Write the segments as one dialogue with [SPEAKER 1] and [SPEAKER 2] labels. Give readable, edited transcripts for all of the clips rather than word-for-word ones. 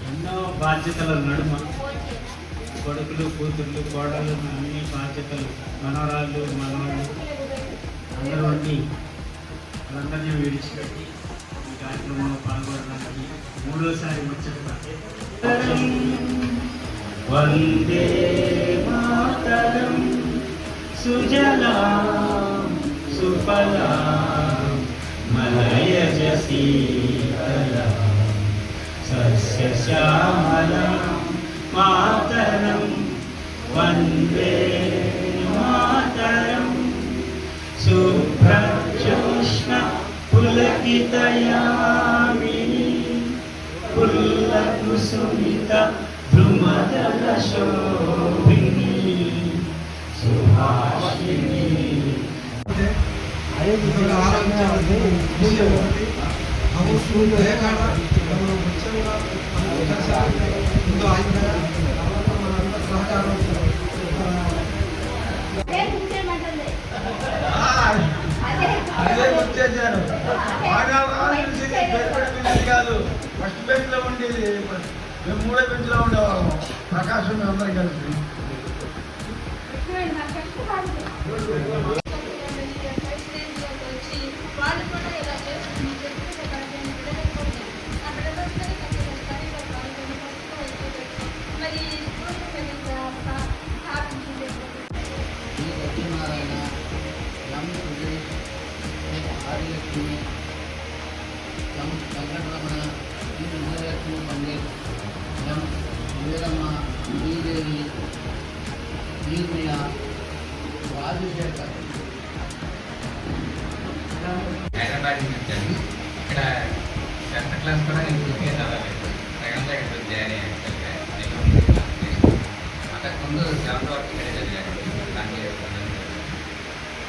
[SPEAKER 1] ఎన్నో బాధ్యతల నడుమ కొడుకులు కూతుర్లు కోడలు అన్ని బాధ్యతలు మనవరాళ్ళు మనవాళ్ళు అందరూ వంటి వాళ్ళందరినీ విడిచిపెట్టి ఈ కార్యక్రమంలో పాల్గొనడానికి మూడోసారి వచ్చాక వందే మాతరం సుజలాం సుఫలాం మలయజ శీతలాం సస్యశ్యామలాం మాతరం వందే మాతరం శుభ్రజోష్ణ పులకితయామిని పుల్లకుసుమిత ద్రుమదలశోభిని సుభాషిణి.
[SPEAKER 2] కాదు ఫస్ట్ బెంచ్ లో ఉండేది, మేము మూడో బెంచ్ లో ఉండేవాళ్ళం. ప్రకాశం అందరం కలిసి
[SPEAKER 3] వెంకటరమణ విజయలక్ష్మి మందిర్ వీరమ్మ శ్రీదేవి నిర్మయ రాజశేఖర్.
[SPEAKER 4] హైదరాబాద్ నుంచి వచ్చాను. ఇక్కడ 10th క్లాస్ కూడా నేను పూర్తిగా చదవలేదు. సగంలో ఇక్కడ జాయిన్ అయ్యాను. అంతకుముందు 7th వరకు ఇక్కడే చదివాను.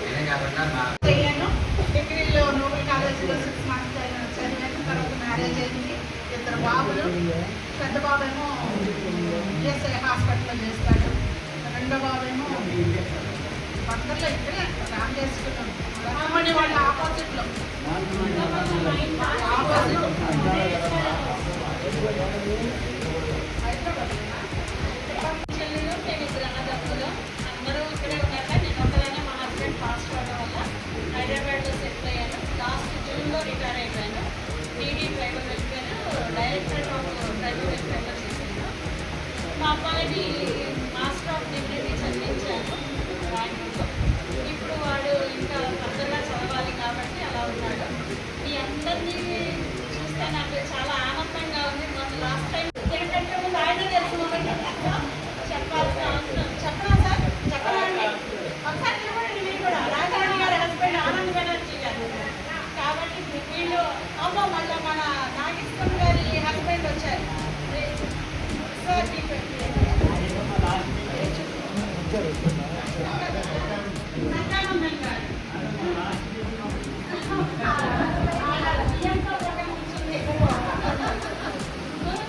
[SPEAKER 4] ఇదే కాకుండా నా
[SPEAKER 5] డిగ్రీలో నోబెల్ కాలేజీలో 6 months చదివాను. తర్వాత మ్యారేజ్ అయింది. 2 బాబులు. పెద్ద బాబేమో ఈఎస్ఐ హాస్పిటల్లో చేస్తాడు. రెండో బాబేమో పక్కలో ఇక్కడే రామ్ చేసుకున్నాం. రామణి వాళ్ళ ఆపోజిట్లో
[SPEAKER 6] చెల్లెలు మేము 2 అన్నదమ్ములు. అందరూ ఇక్కడే ఉన్నాక నేను ఒకదాన్ని మా హస్బెండ్ పాస్ట్ అవడం వల్ల హైదరాబాద్లో సెటిల్ అయ్యాను. లాస్ట్ జూన్లో రిటైర్ అయిపోయాను. TD tribal welfare director of tribal వెల్ఫేర్లో చేశాను. మా అబ్బాయిని మాస్టర్ ఆఫ్ డిగ్రీ చదివించాను బ్యాంకులో. ఇప్పుడు వాడు ఇంకా ఫర్దర్గా చదవాలి కాబట్టి అలా ఉన్నాడు. మీ అందరినీ చూస్తే నాకు చాలా ఆనందంగా ఉంది. మొన్న లాస్ట్ టైం ఏంటంటే ముందు ఆయన తెలుసు చెప్పాల్సిన అవసరం చెప్పరా సార్ చెప్పరా అండి ఒకసారి చెప్పండి. మీరు కూడా రాజారాణి గారి హస్బెండ్ ఆనంద్ బెనర్జీ గారు కాబట్టి వీళ్ళు అమ్మ మళ్ళీ మన నాగేశ్వరం గారి హస్బెండ్ వచ్చారు సార్. సంతానందన్ గారు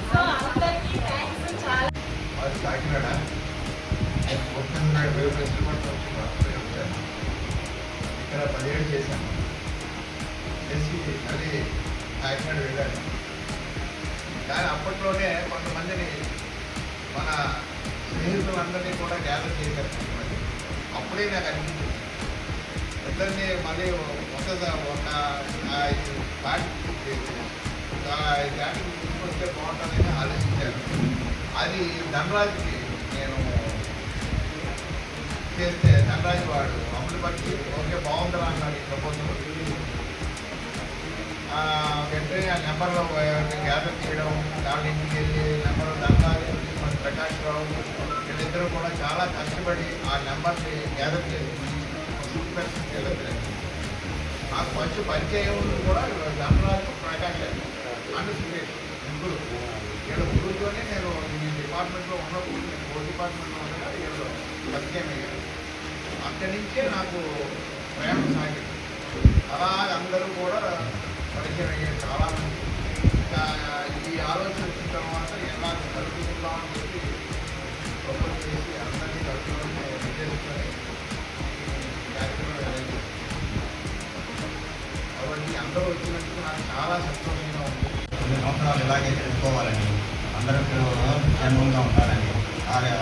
[SPEAKER 6] సో అందరికీ థ్యాంక్స్ చాలా.
[SPEAKER 4] కాకినాడ ఇక్కడ 10 ఏళ్ళు చేశాను. చేసి మళ్ళీ కాకినాడ వెళ్ళాను. కానీ అప్పట్లోనే కొంతమందిని మన స్నేహితులందరినీ కూడా గ్యాదర్ చేశారు. అప్పుడే నాకు అనిపించింది ఇద్దరిని మళ్ళీ ఒక పార్టీ తీసుకొస్తే బాగుంటుందని ఆలోచించాను. అది ధనరాజుకి నేను చేస్తే ధనరాజు వాడు అమలు పట్టి ఓకే బాగుంటుందా అన్నాడు. ఈ ప్రపోజల్ వెంటనే
[SPEAKER 2] వెంటనే ఆ నెంబర్లో గ్యాదర్ చేయడం, వాళ్ళ ఇంటికి వెళ్ళి నెంబర్ దండాలి, మన ప్రకాష్ రావు వీళ్ళిద్దరూ కూడా చాలా కష్టపడి ఆ నెంబర్ని గ్యాదర్ చేసి నాకు మంచి పరిచయం కూడా ధనరాజు ప్రకాష్ అండ్ సురేష్ ముగ్గురు. వీళ్ళ ముగ్గురుతోనే నేను ఈ డిపార్ట్మెంట్లో ఉన్నప్పుడు, నేను ఓ డిపార్ట్మెంట్లో ఉండగా వీళ్ళు పరిచయం అయ్యారు. అక్కడి నుంచే నాకు ప్రయాణం సాగింది. అలా అందరూ కూడా పరిచయం అయ్యారు చాలామంది. ఇంకా ఈ ఆలోచన వచ్చిన తర్వాత ఎలా కలుపుకుందామని చెప్పి ప్రపోజ్ చేసి అందరినీ కలుపుకోవడం ఉద్దేశించుకొని కార్యక్రమం అరేంజ్ చేశారు. కాబట్టి అందరూ వచ్చినందుకు నాకు చాలా సంతోషంగా ఉంది.
[SPEAKER 7] 2 సంవత్సరాలు ఇలాగే తెలుసుకోవాలని, అందరికీ క్షేమంగా ఉండాలని,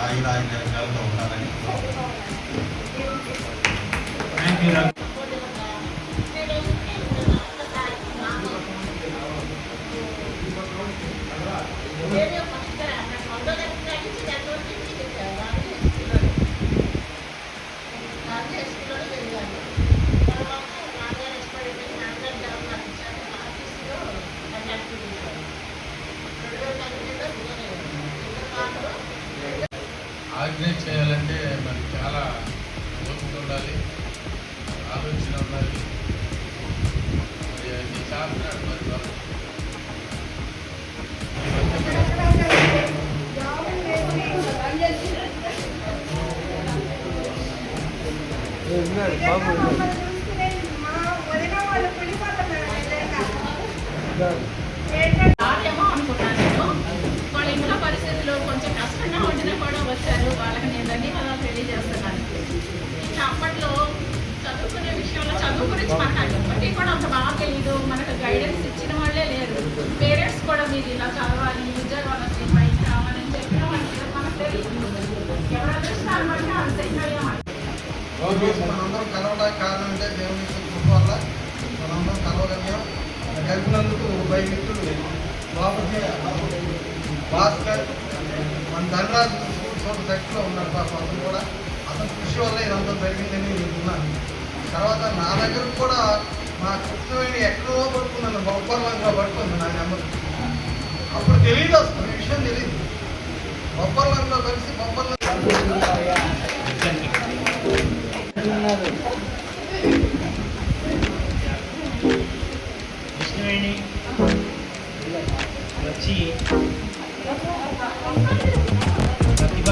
[SPEAKER 7] ఆయురారోగ్యాలతో ఉండాలని.
[SPEAKER 1] Thank you.
[SPEAKER 3] ఆర్గనైజ్ చేయాలంటే మరి చాలా ఓపిక ఉండాలి, ఆలోచన ఉండాలి. మరి అది చేస్తున్నాడు మరి వాళ్ళు.
[SPEAKER 5] రాలేమో అనుకున్నాను నేను. వాళ్ళ ఇంట్లో పరిస్థితులు కొంచెం కష్టంగా ఉండినా కూడా వచ్చారు. వాళ్ళకి నేను ధన్యవాదాలు తెలియజేస్తున్నాను. ఇంకా అప్పట్లో చదువుకునే విషయంలో చదువు గురించి మనకు ఇప్పటికీ కూడా అంత బాగా తెలియదు. మనకు గైడెన్స్ ఇచ్చిన వాళ్ళే లేరు. పేరెంట్స్ కూడా మీరు ఇలా చదవాలి, ఉద్యోగాలు వచ్చి పైకి రావాలని చెప్పిన వాళ్ళకి మనకు తెలియదు. ఎవరైనా దృష్టాలు బట్టి అంత
[SPEAKER 2] మనందరం కలవడానికి కారణం అంటే దేవుని కృప వల్ల మనందరం కలవగలిగాం. కలిపినందుకు బై మిత్రులు భాస్కర్, మన ధనరాజు శక్తిలో ఉన్నాడు పాప. అతను కూడా అతని కృషి వల్ల ఇదంతా జరిగిందని విన్నాను. తర్వాత నా దగ్గర కూడా మా కృష్ణవేణి ఎక్కడో పట్టుకున్నాను, బొప్పర్లంగా పట్టుకుంది నా నెంబర్. అప్పుడు తెలియదు, అసలు ఈ విషయం తెలియదు. బొప్పర్లంగా కలిసి బొప్పర్ల
[SPEAKER 1] కృష్ణవేణి వచ్చి ప్రతిభ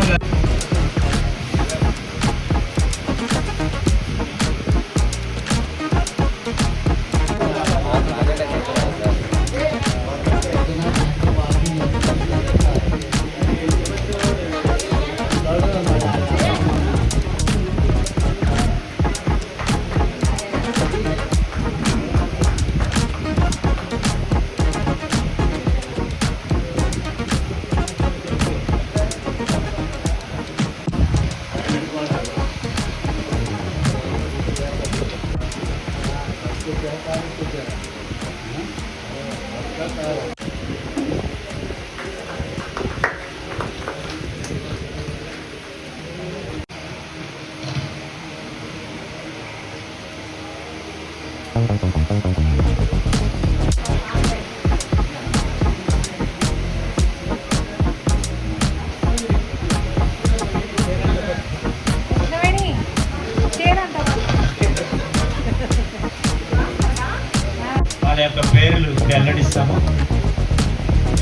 [SPEAKER 1] వాళ్ళ యొక్క పేర్లు వెల్లడిస్తాము.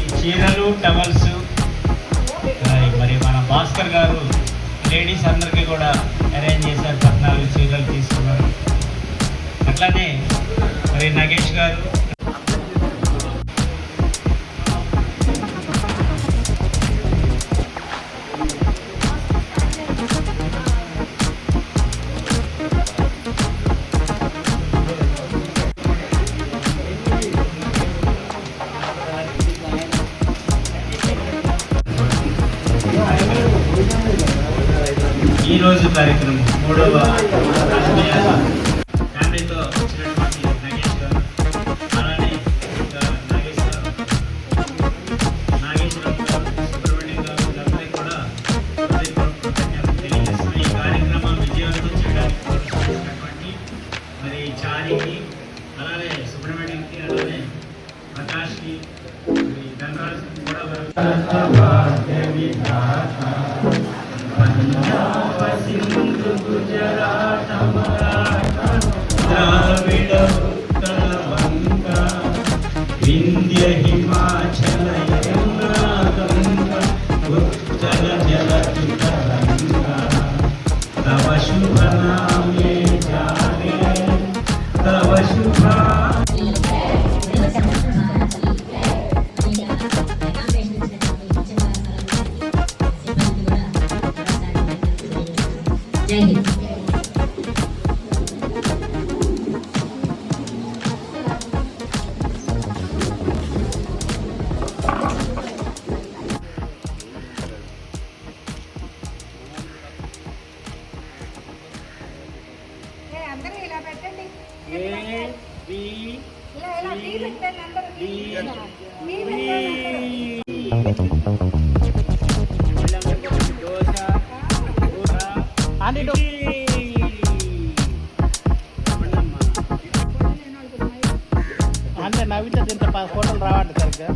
[SPEAKER 1] ఈ చీరలు, టవల్స్ మరి మన భాస్కర్ గారు లేడీస్ అందరికీ కూడా అరేంజ్ చేశారు. 14 చీరలు తీసుకున్నారు. అట్లానే మరి నగేష్ గారు ఈరోజు కార్యక్రమం 3వ ఫ్యామిలీతో వచ్చినటువంటి నగేష్ గారు, అలానే నాగేశ్వరరావు గారు, సుబ్రహ్మణ్యం గారు, వీళ్ళందరికీ కూడా కృతజ్ఞతలు తెలియజేస్తున్నాం. ఈ కార్యక్రమం విజయవంతం చేయడానికి చేసినటువంటి మరి చారికి, అలానే సుబ్రహ్మణ్యంకి, అలానే ప్రకాష్ నుంచి ఈ ధనరాజు కూడా ద్రావిడ ఉత్తర వంగ వింధ్య హిమాచల యమునా గంగ ఉత్తర జలతురంగ తవ శుభ నామే జానే తవ శుభ
[SPEAKER 8] జై హింద్.
[SPEAKER 5] అందరూ ఇలా పెట్టండి,
[SPEAKER 1] ఏ బి
[SPEAKER 5] ఇలా ఇలా టీ పెట్టండి, అందరూ టీ టీ పెట్టండి అందరూ.
[SPEAKER 1] అంటే నవ్వితే దీంతో ఫోటోలు రావండి సరిగ్గా.